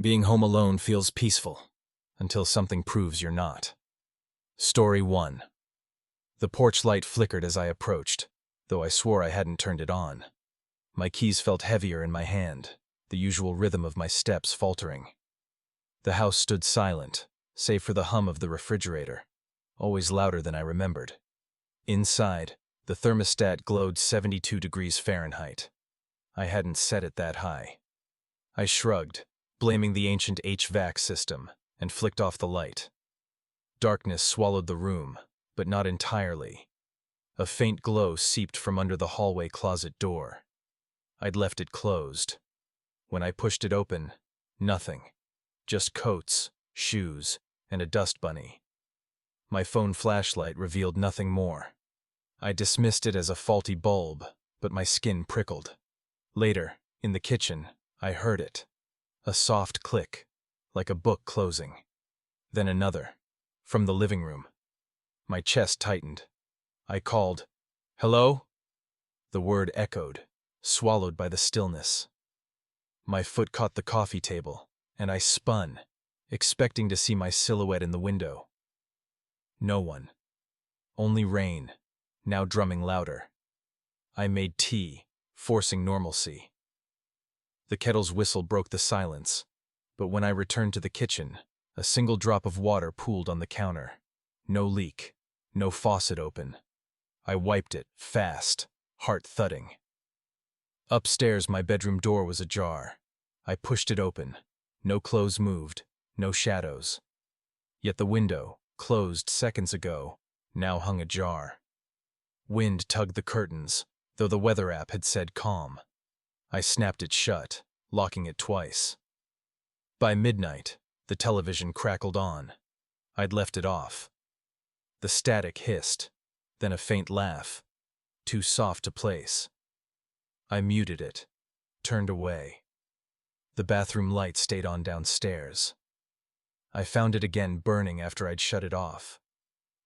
Being home alone feels peaceful, until something proves you're not. Story 1. The porch light flickered as I approached, though I swore I hadn't turned it on. My keys felt heavier in my hand, the usual rhythm of my steps faltering. The house stood silent, save for the hum of the refrigerator, always louder than I remembered. Inside, the thermostat glowed 72 degrees Fahrenheit. I hadn't set it that high. I shrugged, blaming the ancient HVAC system, and flicked off the light. Darkness swallowed the room, but not entirely. A faint glow seeped from under the hallway closet door. I'd left it closed. When I pushed it open, nothing. Just coats, shoes, and a dust bunny. My phone flashlight revealed nothing more. I dismissed it as a faulty bulb, but my skin prickled. Later, in the kitchen, I heard it. A soft click, like a book closing. Then another, from the living room. My chest tightened. I called, "Hello?" The word echoed, swallowed by the stillness. My foot caught the coffee table, and I spun, expecting to see my silhouette in the window. No one. Only rain, now drumming louder. I made tea, forcing normalcy. The kettle's whistle broke the silence, but when I returned to the kitchen, a single drop of water pooled on the counter. No leak, no faucet open. I wiped it, fast, heart thudding. Upstairs, my bedroom door was ajar. I pushed it open. No clothes moved, no shadows. Yet the window, closed seconds ago, now hung ajar. Wind tugged the curtains, though the weather app had said calm. I snapped it shut, locking it twice. By midnight, the television crackled on. I'd left it off. The static hissed, then a faint laugh, too soft to place. I muted it, turned away. The bathroom light stayed on downstairs. I found it again burning after I'd shut it off.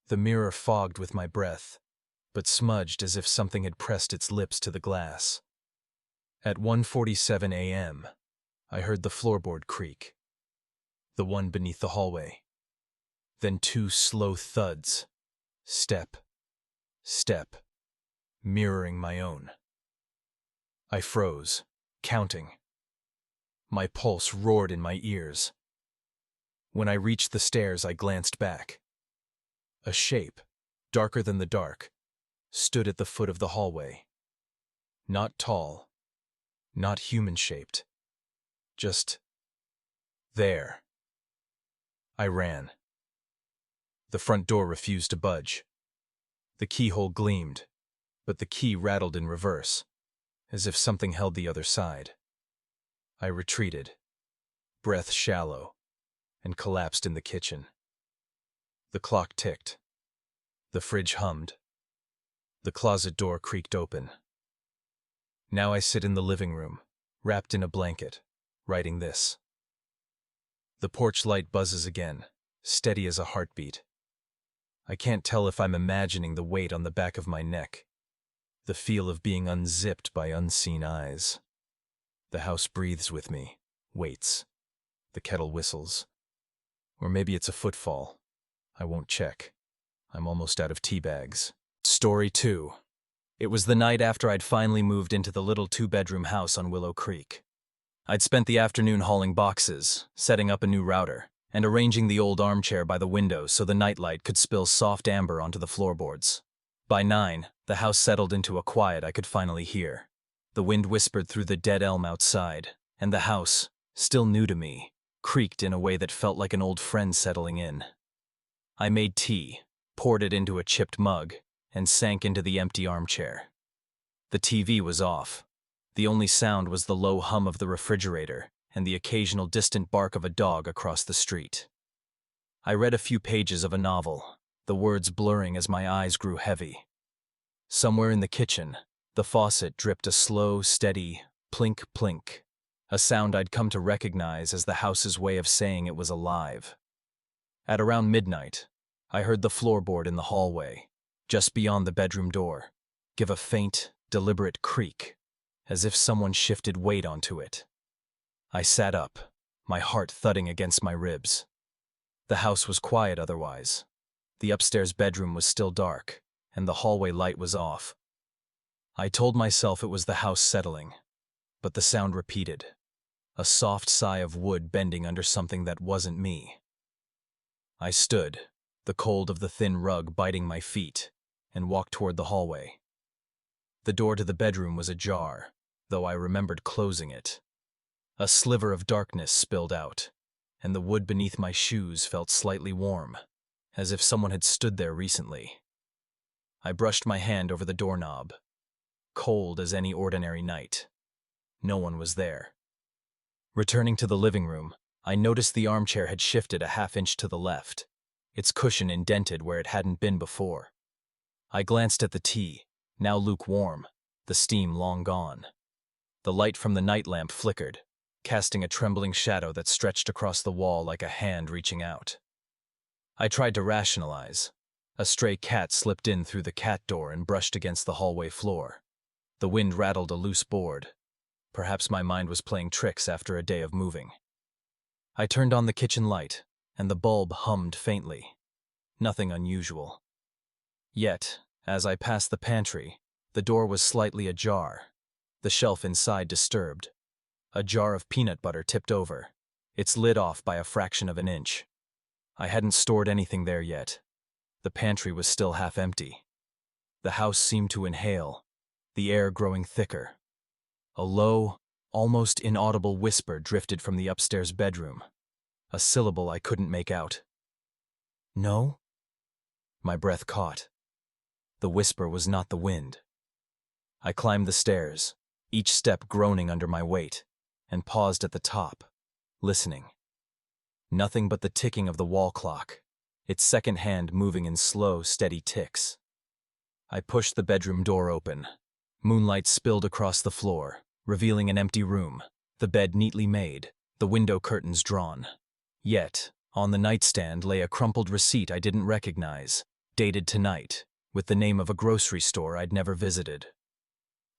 The mirror fogged with my breath, but smudged as if something had pressed its lips to the glass. At 1:47 a.m., I heard the floorboard creak. The one beneath the hallway. Then two slow thuds. Step. Step. Mirroring my own. I froze, counting. My pulse roared in my ears. When I reached the stairs, I glanced back. A shape, darker than the dark, stood at the foot of the hallway. Not tall, not human-shaped, just there. I ran. The front door refused to budge. The keyhole gleamed, but the key rattled in reverse, as if something held the other side. I retreated, breath shallow, and collapsed in the kitchen. The clock ticked. The fridge hummed. The closet door creaked open. Now I sit in the living room, wrapped in a blanket, writing this. The porch light buzzes again, steady as a heartbeat. I can't tell if I'm imagining the weight on the back of my neck, the feel of being unzipped by unseen eyes. The house breathes with me, waits. The kettle whistles. Or maybe it's a footfall. I won't check. I'm almost out of tea bags. Story 2. It was the night after I'd finally moved into the little 2-bedroom house on Willow Creek. I'd spent the afternoon hauling boxes, setting up a new router, and arranging the old armchair by the window so the nightlight could spill soft amber onto the floorboards. By 9, the house settled into a quiet I could finally hear. The wind whispered through the dead elm outside, and the house, still new to me, creaked in a way that felt like an old friend settling in. I made tea, poured it into a chipped mug, and sank into the empty armchair. The TV was off. The only sound was the low hum of the refrigerator and the occasional distant bark of a dog across the street. I read a few pages of a novel, the words blurring as my eyes grew heavy. Somewhere in the kitchen, the faucet dripped a slow, steady plink-plink, a sound I'd come to recognize as the house's way of saying it was alive. At around midnight, I heard the floorboard in the hallway, just beyond the bedroom door, give a faint, deliberate creak, as if someone shifted weight onto it. I sat up, my heart thudding against my ribs. The house was quiet otherwise. The upstairs bedroom was still dark, and the hallway light was off. I told myself it was the house settling, but the sound repeated, a soft sigh of wood bending under something that wasn't me. I stood, the cold of the thin rug biting my feet, and walked toward the hallway. The door to the bedroom was ajar, though I remembered closing it. A sliver of darkness spilled out, and the wood beneath my shoes felt slightly warm, as if someone had stood there recently. I brushed my hand over the doorknob, cold as any ordinary night. No one was there. Returning to the living room, I noticed the armchair had shifted a half-inch to the left, its cushion indented where it hadn't been before. I glanced at the tea, now lukewarm, the steam long gone. The light from the night lamp flickered, casting a trembling shadow that stretched across the wall like a hand reaching out. I tried to rationalize. A stray cat slipped in through the cat door and brushed against the hallway floor. The wind rattled a loose board. Perhaps my mind was playing tricks after a day of moving. I turned on the kitchen light, and the bulb hummed faintly. Nothing unusual. Yet, as I passed the pantry, the door was slightly ajar, the shelf inside disturbed. A jar of peanut butter tipped over, its lid off by a fraction of an inch. I hadn't stored anything there yet. The pantry was still half empty. The house seemed to inhale, the air growing thicker. A low, almost inaudible whisper drifted from the upstairs bedroom, a syllable I couldn't make out. No? My breath caught. The whisper was not the wind. I climbed the stairs, each step groaning under my weight, and paused at the top, listening. Nothing but the ticking of the wall clock, its second hand moving in slow, steady ticks. I pushed the bedroom door open. Moonlight spilled across the floor, revealing an empty room, the bed neatly made, the window curtains drawn. Yet, on the nightstand lay a crumpled receipt I didn't recognize, dated tonight, with the name of a grocery store I'd never visited.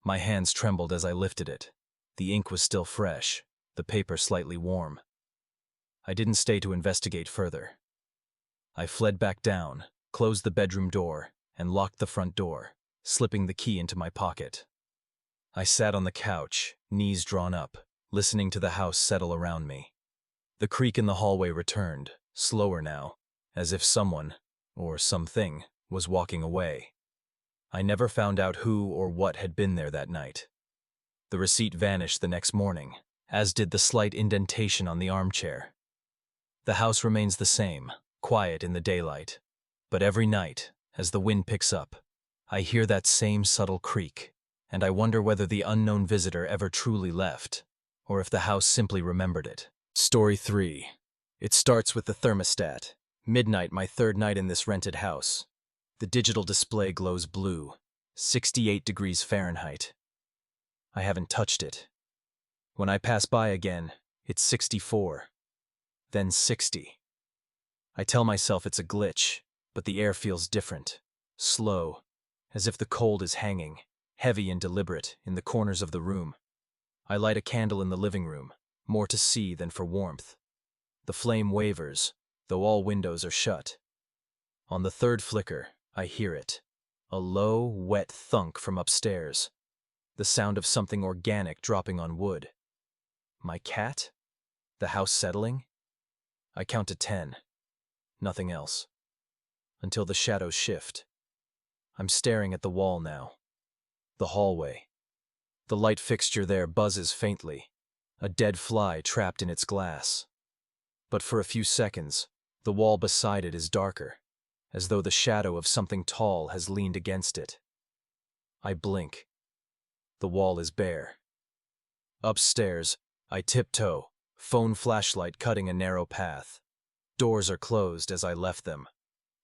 My hands trembled as I lifted it. The ink was still fresh, the paper slightly warm. I didn't stay to investigate further. I fled back down, closed the bedroom door, and locked the front door, slipping the key into my pocket. I sat on the couch, knees drawn up, listening to the house settle around me. The creak in the hallway returned, slower now, as if someone, or something, was walking away. I never found out who or what had been there that night. The receipt vanished the next morning, as did the slight indentation on the armchair. The house remains the same, quiet in the daylight, but every night, as the wind picks up, I hear that same subtle creak, and I wonder whether the unknown visitor ever truly left, or if the house simply remembered it. Story 3. It starts with the thermostat. Midnight, my third night in this rented house. The digital display glows blue, 68 degrees Fahrenheit. I haven't touched it. When I pass by again, it's 64, then 60. I tell myself it's a glitch, but the air feels different, slow, as if the cold is hanging, heavy and deliberate, in the corners of the room. I light a candle in the living room, more to see than for warmth. The flame wavers, though all windows are shut. On the third flicker, I hear it, a low, wet thunk from upstairs, the sound of something organic dropping on wood. My cat? The house settling? I count to 10. Nothing else. Until the shadows shift. I'm staring at the wall now. The hallway. The light fixture there buzzes faintly, a dead fly trapped in its glass. But for a few seconds, the wall beside it is darker, as though the shadow of something tall has leaned against it. I blink. The wall is bare. Upstairs, I tiptoe, phone flashlight cutting a narrow path. Doors are closed as I left them,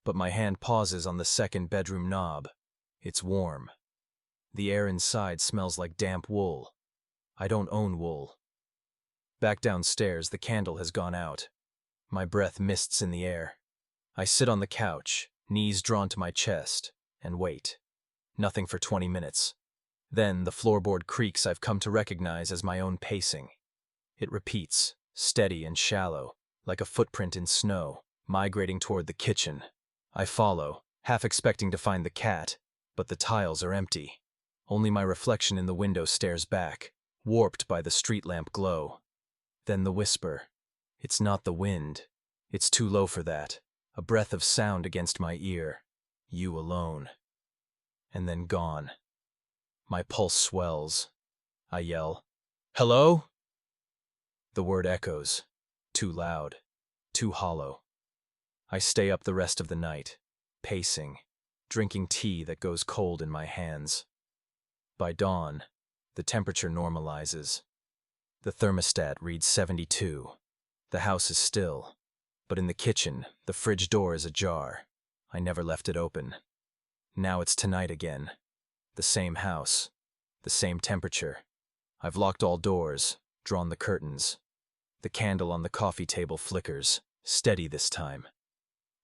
but my hand pauses on the second bedroom knob. It's warm. The air inside smells like damp wool. I don't own wool. Back downstairs, the candle has gone out. My breath mists in the air. I sit on the couch, knees drawn to my chest, and wait. Nothing for 20 minutes. Then the floorboard creaks I've come to recognize as my own pacing. It repeats, steady and shallow, like a footprint in snow, migrating toward the kitchen. I follow, half expecting to find the cat, but the tiles are empty. Only my reflection in the window stares back, warped by the street lamp glow. Then the whisper. It's not the wind. It's too low for that. A breath of sound against my ear. You alone. And then gone. My pulse swells. I yell, "Hello?" The word echoes. Too loud. Too hollow. I stay up the rest of the night, pacing, drinking tea that goes cold in my hands. By dawn, the temperature normalizes. The thermostat reads 72. The house is still, but in the kitchen, the fridge door is ajar. I never left it open. Now it's tonight again. The same house, the same temperature. I've locked all doors, drawn the curtains. The candle on the coffee table flickers, steady this time.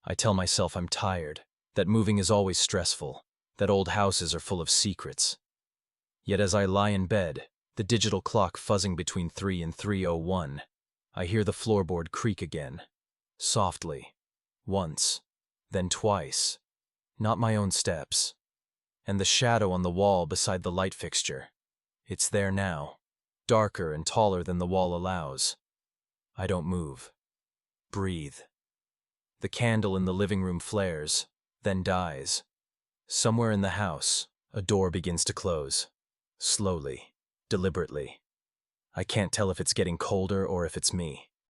I tell myself I'm tired, that moving is always stressful, that old houses are full of secrets. Yet as I lie in bed, the digital clock fuzzing between 3 and 3:01, I hear the floorboard creak again. Softly. Once. Then twice. Not my own steps. And the shadow on the wall beside the light fixture. It's there now. Darker and taller than the wall allows. I don't move. Breathe. The candle in the living room flares, then dies. Somewhere in the house, a door begins to close. Slowly. Deliberately. I can't tell if it's getting colder or if it's me.